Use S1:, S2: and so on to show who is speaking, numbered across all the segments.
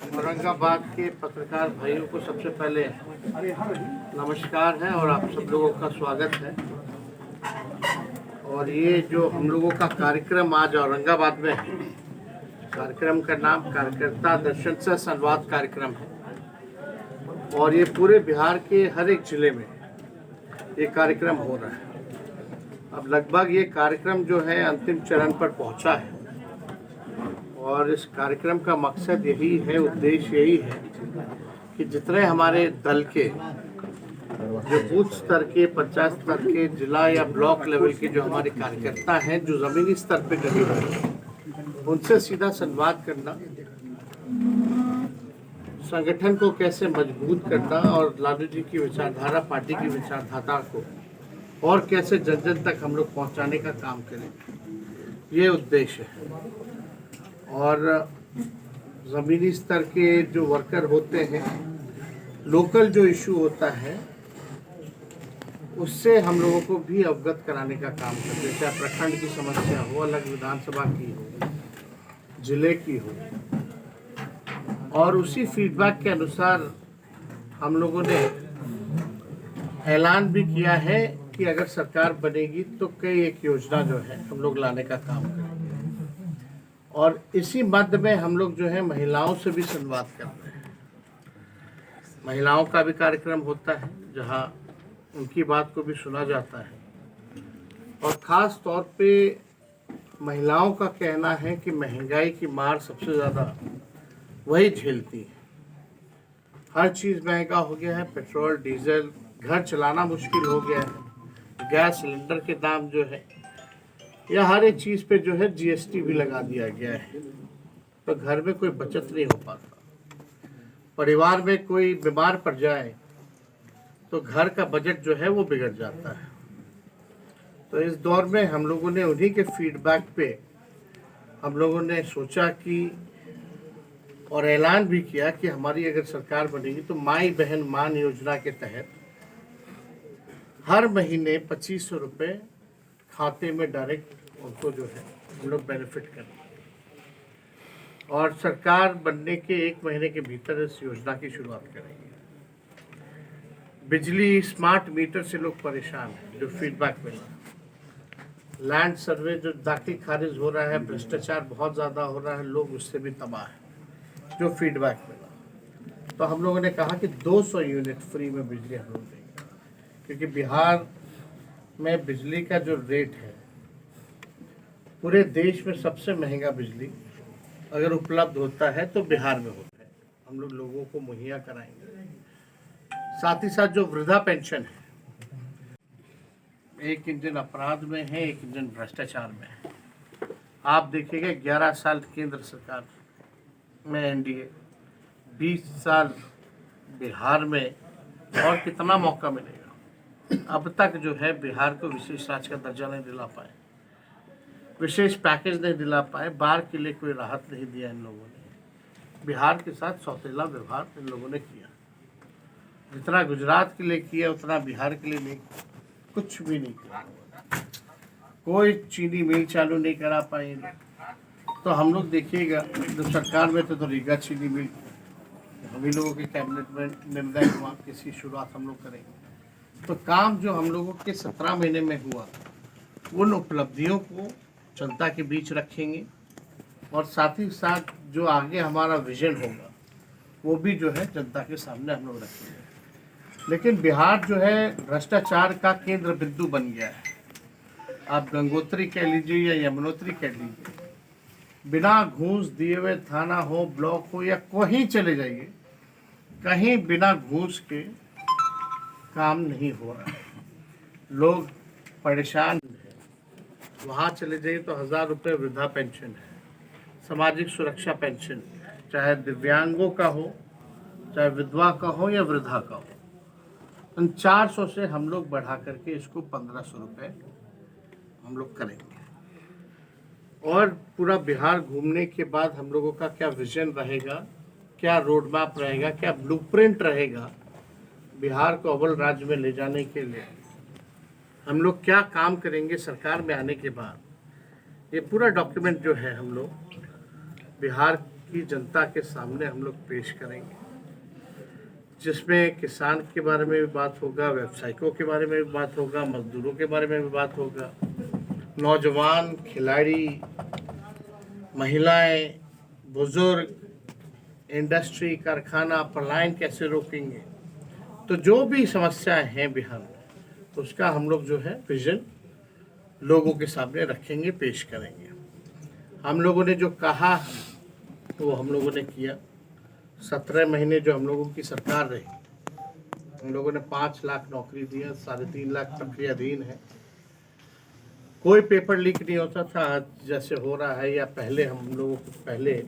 S1: औरंगाबाद के पत्रकार भाइयों को सबसे पहले नमस्कार है और आप सब लोगों का स्वागत है। और ये जो हम लोगों का कार्यक्रम आज औरंगाबाद में है, कार्यक्रम का नाम कार्यकर्ता दर्शन से संवाद कार्यक्रम है और ये पूरे बिहार के हर एक जिले में ये कार्यक्रम हो रहा है। अब लगभग ये कार्यक्रम जो है अंतिम चरण पर पहुंचा है और इस कार्यक्रम का मकसद यही है, उद्देश्य यही है कि जितने हमारे दल के जो बूथ स्तर के, पंचायत स्तर के, जिला या ब्लॉक लेवल के जो हमारे कार्यकर्ता हैं, जो ज़मीनी स्तर पे डटे हुए हैं, उनसे सीधा संवाद करना, संगठन को कैसे मजबूत करना और लालू जी की विचारधारा, पार्टी की विचारधारा को और कैसे जन जन तक हम लोग पहुँचाने का काम करें, ये उद्देश्य है। और ज़मीनी स्तर के जो वर्कर होते हैं, लोकल जो इशू होता है उससे हम लोगों को भी अवगत कराने का काम करते हैं। चाहे प्रखंड की समस्या हो, अलग विधानसभा की हो, जिले की हो, और उसी फीडबैक के अनुसार हम लोगों ने ऐलान भी किया है कि अगर सरकार बनेगी तो कई एक योजना जो है हम लोग लाने का काम करेंगे। और इसी मध्य में हम लोग जो है महिलाओं से भी संवाद कर रहे हैं। महिलाओं का भी कार्यक्रम होता है जहां उनकी बात को भी सुना जाता है और ख़ास तौर पे महिलाओं का कहना है कि महंगाई की मार सबसे ज़्यादा वही झेलती है। हर चीज़ महंगा हो गया है, पेट्रोल, डीजल, घर चलाना मुश्किल हो गया है, गैस सिलेंडर के दाम जो है, या हर एक चीज़ पे जो है जीएसटी भी लगा दिया गया है। तो घर में कोई बचत नहीं हो पाता। परिवार में कोई बीमार पड़ जाए तो घर का बजट जो है वो बिगड़ जाता है। तो इस दौर में हम लोगों ने उन्हीं के फीडबैक पे हम लोगों ने सोचा कि और ऐलान भी किया कि हमारी अगर सरकार बनेगी तो माई बहन मान योजना के तहत हर महीने 2500 रुपये खाते में डायरेक्ट उनको जो है हम लोग बेनिफिट करें। और सरकार बनने के 1 महीने के भीतर इस योजना की शुरुआत करेंगे। बिजली स्मार्ट मीटर से लोग परेशान हैं, जो फीडबैक मिला। लैंड सर्वे जो दाखिल खारिज हो रहा है, भ्रष्टाचार बहुत ज़्यादा हो रहा है, लोग उससे भी तबाह हैं, जो फीडबैक मिला। तो हम लोगों ने कहा कि 200 यूनिट फ्री में बिजली हम लोग देंगे, क्योंकि बिहार में बिजली का जो रेट है, पूरे देश में सबसे महंगा बिजली अगर उपलब्ध होता है तो बिहार में होता है। हम लोग लोगों को मुहैया कराएंगे। साथ ही साथ जो वृद्धा पेंशन है, एक इंजन अपराध में है, एक इंजन भ्रष्टाचार में है। आप देखिएगा 11 साल केंद्र सरकार में एनडीए, 20 साल बिहार में, और कितना मौका मिलेगा। अब तक जो है बिहार को विशेष राज्य का दर्जा नहीं दिला पाए, विशेष पैकेज नहीं दिला पाए, बाढ़ के लिए कोई राहत नहीं दिया इन लोगों ने। बिहार के साथ सौतेला व्यवहार इन लोगों ने किया। जितना गुजरात के लिए किया उतना बिहार के लिए नहीं, कुछ भी नहीं किया। कोई चीनी मिल चालू नहीं करा पाए। तो हम लोग देखिएगा जब सरकार में तो रीगा चीनी मिल हम ही लोगों के कैबिनेट में निर्णय हुआ, किसी शुरुआत हम लोग करेंगे। तो काम जो हम लोगों के 17 महीने में हुआ, उन उपलब्धियों को जनता के बीच रखेंगे और साथ ही साथ जो आगे हमारा विजन होगा वो भी जो है जनता के सामने हम लोग रखेंगे। लेकिन बिहार जो है भ्रष्टाचार का केंद्र बिंदु बन गया है। आप गंगोत्री कह लीजिए या यमुनोत्री कह लीजिए, बिना घूस दिए हुए थाना हो, ब्लॉक हो, या कहीं चले जाइए, कहीं बिना घूस के काम नहीं हो रहा है। लोग परेशान हैं। वहाँ चले जाइए तो 1000 रुपये वृद्धा पेंशन है, सामाजिक सुरक्षा पेंशन, चाहे दिव्यांगों का हो, चाहे विधवा का हो या वृद्धा का हो, 400 से हम लोग बढ़ा करके इसको 1500 रुपये हम लोग करेंगे। और पूरा बिहार घूमने के बाद हम लोगों का क्या विजन रहेगा, क्या रोड मैप रहेगा, क्या ब्लूप्रिंट रहेगा बिहार को अव्वल राज्य में ले जाने के लिए, हम लोग क्या काम करेंगे सरकार में आने के बाद, ये पूरा डॉक्यूमेंट जो है हम लोग बिहार की जनता के सामने हम लोग पेश करेंगे, जिसमें किसान के बारे में भी बात होगा, व्यावसायिकों के बारे में भी बात होगा, मजदूरों के बारे में भी बात होगा, नौजवान खिलाड़ी, महिलाएं, बुजुर्ग, इंडस्ट्री, कारखाना, पलायन कैसे रोकेंगे। तो जो भी समस्याएं हैं बिहार में, उसका हम लोग जो है विजन लोगों के सामने रखेंगे, पेश करेंगे। हम लोगों ने जो कहा वो हम लोगों ने किया। 17 महीने जो हम लोगों की सरकार रही, हम लोगों ने 5 लाख नौकरी दिया, 3.5 लाख प्रक्रियाधीन है। कोई पेपर लीक नहीं होता था, आज जैसे हो रहा है, या पहले हम लोगों को पहले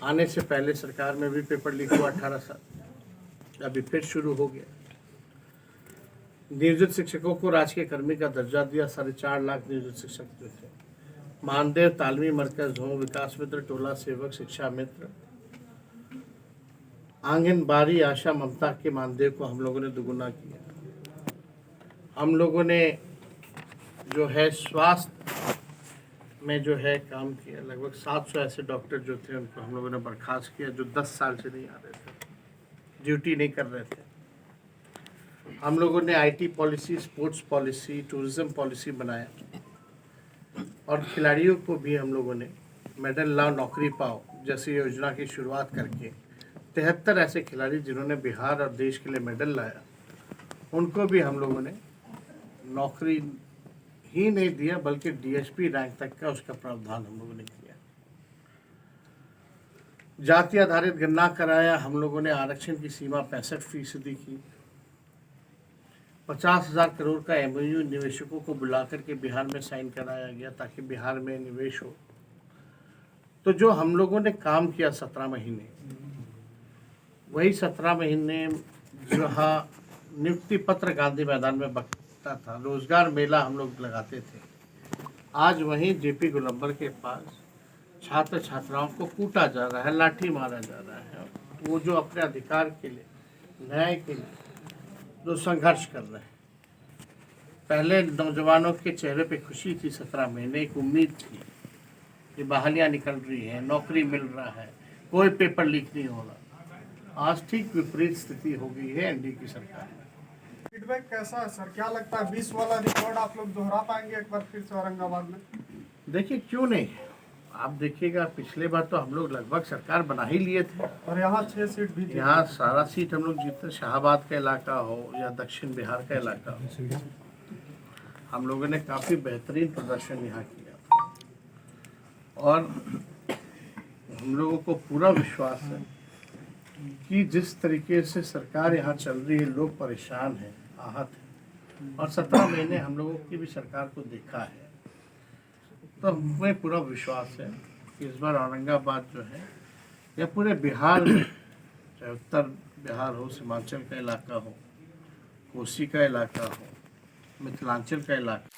S1: आने से पहले सरकार में भी पेपर लीक हुआ 18 साल, अभी फिर शुरू हो गया। नियोजित शिक्षकों को राजकीय कर्मी का दर्जा दिया, 4.5 लाख नियोजित शिक्षक जो थे। मानदेय तालमी मरकज हो, विकास मित्र, टोला सेवक, शिक्षा मित्र, आंगनबाड़ी, आशा, ममता के मानदेय को हम लोगों ने दुगुना किया। हम लोगों ने जो है स्वास्थ्य में जो है काम किया। लगभग 700 ऐसे डॉक्टर जो थे उनको हम लोगों ने बर्खास्त किया, जो 10 साल से नहीं आ रहे थे, ड्यूटी नहीं कर रहे थे। हम लोगों ने IT policy, sports policy, tourism policy बनाया, और खिलाड़ियों को भी हम लोगों ने मेडल लाओ नौकरी पाओ जैसी योजना की शुरुआत करके 73 ऐसे खिलाड़ी जिन्होंने बिहार और देश के लिए मेडल लाया, उनको भी हम लोगों ने नौकरी ही नहीं दिया, बल्कि डीएसपी रैंक तक का उसका प्रावधान हम लोगों ने किया। जाति आधारित गणना कराया। हम लोगों ने आरक्षण की सीमा 65% की। 50,000 करोड़ का एमओयू निवेशकों को बुलाकर के बिहार में साइन कराया गया, ताकि बिहार में निवेश हो। तो जो हम लोगों ने काम किया 17 महीने, वही 17 महीने जहाँ नियुक्ति पत्र गांधी मैदान में बकता था, रोजगार मेला हम लोग लगाते थे, आज वहीं जेपी गोलंबर के पास छात्र छात्राओं को कूटा जा रहा है, लाठी मारा जा रहा है। वो जो अपने अधिकार के लिए, न्याय के लिए जो संघर्ष कर रहे हैं। पहले नौजवानों के चेहरे पे खुशी थी, 17 महीने एक उम्मीद थी कि बहालियाँ निकल रही है, नौकरी मिल रहा है, कोई पेपर लीक नहीं हो रहा। आज ठीक विपरीत स्थिति हो गई है एनडीए की सरकार में।
S2: फीडबैक कैसा है सर? क्या लगता है 20 वाला रिकॉर्ड आप लोग दोहरा पाएंगे एक बार फिर से औरंगाबाद में?
S1: देखिए, क्यों नहीं। आप देखिएगा, पिछले बार तो हम लोग लगभग सरकार बना ही लिए थे,
S2: और यहाँ 6 सीट भी थी।
S1: यहाँ सारा सीट हम लोग जीते। शाहाबाद का इलाका हो या दक्षिण बिहार का इलाका हो, हम लोगों ने काफ़ी बेहतरीन प्रदर्शन यहाँ किया, और हम लोगों को पूरा विश्वास है कि जिस तरीके से सरकार यहाँ चल रही है, लोग परेशान हैं, आहत हैं, और 17 महीने हम लोगों की भी सरकार को देखा है, तो हमें पूरा विश्वास है कि इस बार औरंगाबाद जो है, या पूरे बिहार में, चाहे उत्तर बिहार हो, सीमांचल का इलाका हो, कोसी का इलाका हो, मिथिलांचल का इलाका